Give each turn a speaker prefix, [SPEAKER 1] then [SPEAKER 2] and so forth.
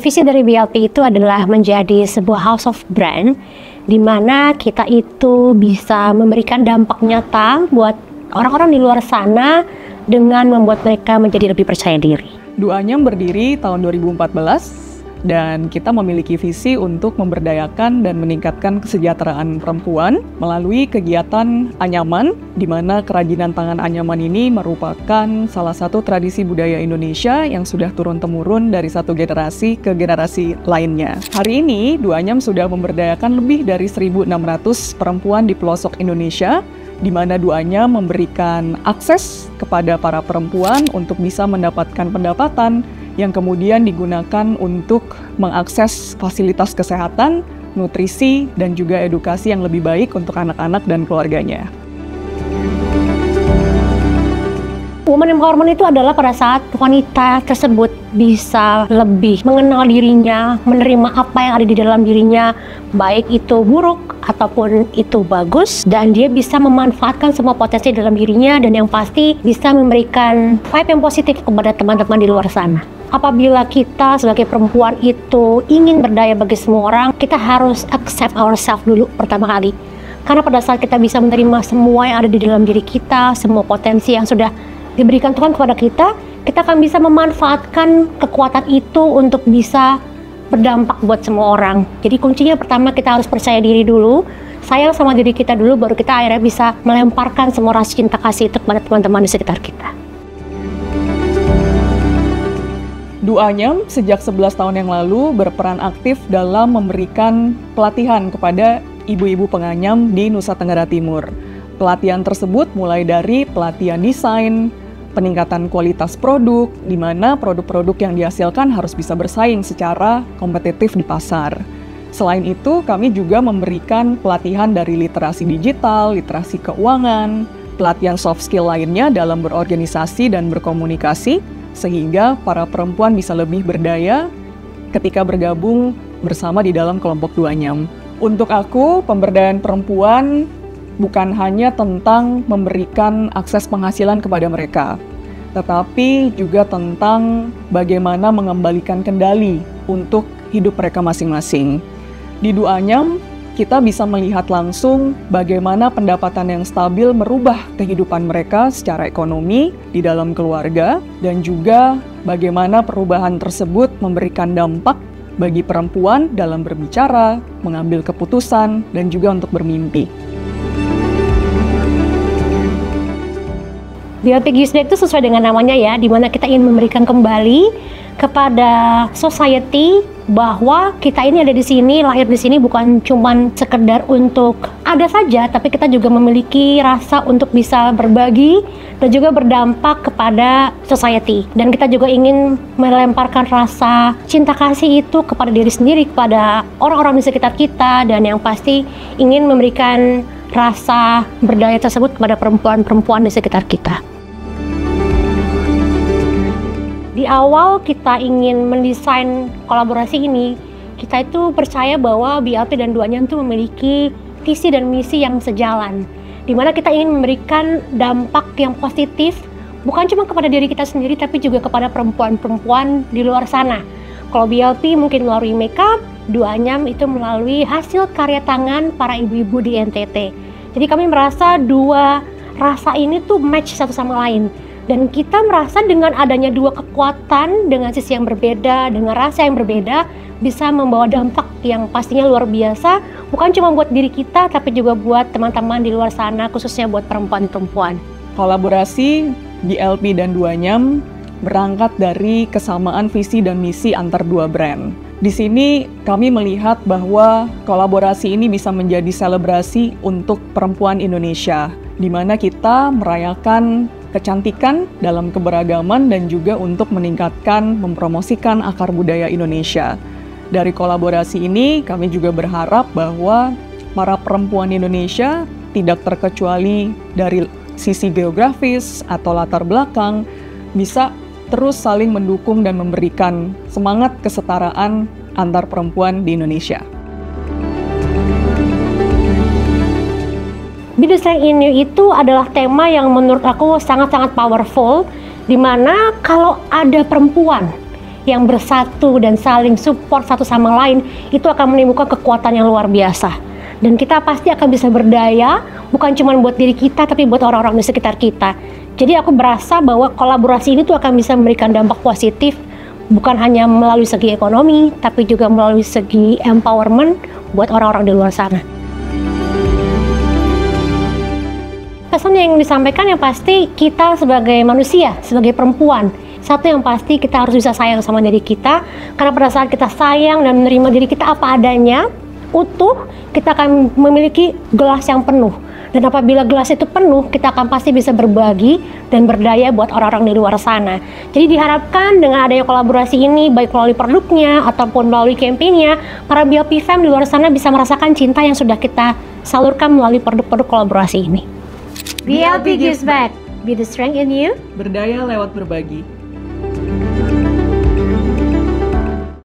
[SPEAKER 1] Visi dari BLP itu adalah menjadi sebuah house of brand di mana kita itu bisa memberikan dampak nyata buat orang-orang di luar sana dengan membuat mereka menjadi lebih percaya diri.
[SPEAKER 2] Duanyam berdiri tahun 2014 dan kita memiliki visi untuk memberdayakan dan meningkatkan kesejahteraan perempuan melalui kegiatan anyaman, di mana kerajinan tangan anyaman ini merupakan salah satu tradisi budaya Indonesia yang sudah turun-temurun dari satu generasi ke generasi lainnya. Hari ini, Duanyam sudah memberdayakan lebih dari 1.600 perempuan di pelosok Indonesia, di mana Duanyam memberikan akses kepada para perempuan untuk bisa mendapatkan pendapatan yang kemudian digunakan untuk mengakses fasilitas kesehatan, nutrisi, dan juga edukasi yang lebih baik untuk anak-anak dan keluarganya.
[SPEAKER 1] Women empowerment itu adalah pada saat wanita tersebut bisa lebih mengenal dirinya, menerima apa yang ada di dalam dirinya, baik itu buruk ataupun itu bagus, dan dia bisa memanfaatkan semua potensi dalam dirinya, dan yang pasti bisa memberikan vibe yang positif kepada teman-teman di luar sana. Apabila kita sebagai perempuan itu ingin berdaya bagi semua orang, kita harus accept ourselves dulu pertama kali. Karena pada saat kita bisa menerima semua yang ada di dalam diri kita, semua potensi yang sudah diberikan Tuhan kepada kita akan bisa memanfaatkan kekuatan itu untuk bisa berdampak buat semua orang. Jadi kuncinya pertama kita harus percaya diri dulu, sayang sama diri kita dulu, baru kita akhirnya bisa melemparkan semua rasa cinta kasih itu kepada teman-teman di sekitar kita.
[SPEAKER 2] Duanyam sejak 11 tahun yang lalu berperan aktif dalam memberikan pelatihan kepada ibu-ibu penganyam di Nusa Tenggara Timur. Pelatihan tersebut mulai dari pelatihan desain, peningkatan kualitas produk, di mana produk-produk yang dihasilkan harus bisa bersaing secara kompetitif di pasar. Selain itu, kami juga memberikan pelatihan dari literasi digital, literasi keuangan, pelatihan soft skill lainnya dalam berorganisasi dan berkomunikasi, sehingga para perempuan bisa lebih berdaya ketika bergabung bersama di dalam kelompok Duanyam. Untuk aku, pemberdayaan perempuan bukan hanya tentang memberikan akses penghasilan kepada mereka, tetapi juga tentang bagaimana mengembalikan kendali untuk hidup mereka masing-masing. Di Duanyam, kita bisa melihat langsung bagaimana pendapatan yang stabil merubah kehidupan mereka secara ekonomi di dalam keluarga, dan juga bagaimana perubahan tersebut memberikan dampak bagi perempuan dalam berbicara, mengambil keputusan, dan juga untuk bermimpi.
[SPEAKER 1] BLP Gives Back itu sesuai dengan namanya ya, di mana kita ingin memberikan kembali kepada society bahwa kita ini ada di sini, lahir di sini bukan cuman sekedar untuk ada saja, tapi kita juga memiliki rasa untuk bisa berbagi dan juga berdampak kepada society. Dan kita juga ingin melemparkan rasa cinta kasih itu kepada diri sendiri, kepada orang-orang di sekitar kita, dan yang pasti ingin memberikan rasa berdaya tersebut kepada perempuan-perempuan di sekitar kita. Di awal kita ingin mendesain kolaborasi ini, kita itu percaya bahwa BLP dan Duanyam itu memiliki visi dan misi yang sejalan, di mana kita ingin memberikan dampak yang positif bukan cuma kepada diri kita sendiri, tapi juga kepada perempuan-perempuan di luar sana. Kalau BLP mungkin melalui makeup, Duanyam itu melalui hasil karya tangan para ibu-ibu di NTT. Jadi kami merasa dua rasa ini tuh match satu sama lain. Dan kita merasa dengan adanya dua kekuatan, dengan sisi yang berbeda, dengan rasa yang berbeda, bisa membawa dampak yang pastinya luar biasa, bukan cuma buat diri kita, tapi juga buat teman-teman di luar sana, khususnya buat perempuan-perempuan.
[SPEAKER 2] Kolaborasi BLP dan Duanyam berangkat dari kesamaan visi dan misi antar dua brand. Di sini kami melihat bahwa kolaborasi ini bisa menjadi selebrasi untuk perempuan Indonesia, di mana kita merayakan kecantikan dalam keberagaman dan juga untuk meningkatkan, mempromosikan akar budaya Indonesia. Dari kolaborasi ini, kami juga berharap bahwa para perempuan Indonesia tidak terkecuali dari sisi geografis atau latar belakang, bisa terus saling mendukung dan memberikan semangat kesetaraan antar perempuan di Indonesia.
[SPEAKER 1] Be the Strength in You itu adalah tema yang menurut aku sangat-sangat powerful, dimana kalau ada perempuan yang bersatu dan saling support satu sama lain, itu akan menimbulkan kekuatan yang luar biasa. Dan kita pasti akan bisa berdaya, bukan cuma buat diri kita, tapi buat orang-orang di sekitar kita. Jadi aku berasa bahwa kolaborasi ini tuh akan bisa memberikan dampak positif, bukan hanya melalui segi ekonomi, tapi juga melalui segi empowerment buat orang-orang di luar sana. Pesan yang disampaikan yang pasti kita sebagai manusia, sebagai perempuan, satu yang pasti kita harus bisa sayang sama diri kita, karena pada saat kita sayang dan menerima diri kita apa adanya, utuh, kita akan memiliki gelas yang penuh. Dan apabila gelas itu penuh, kita akan pasti bisa berbagi dan berdaya buat orang-orang di luar sana. Jadi diharapkan dengan adanya kolaborasi ini, baik melalui produknya ataupun melalui kampanyenya, para BLP Fam di luar sana bisa merasakan cinta yang sudah kita salurkan melalui produk-produk kolaborasi ini. BLP gives back. Be the strength in you.
[SPEAKER 2] Berdaya lewat berbagi.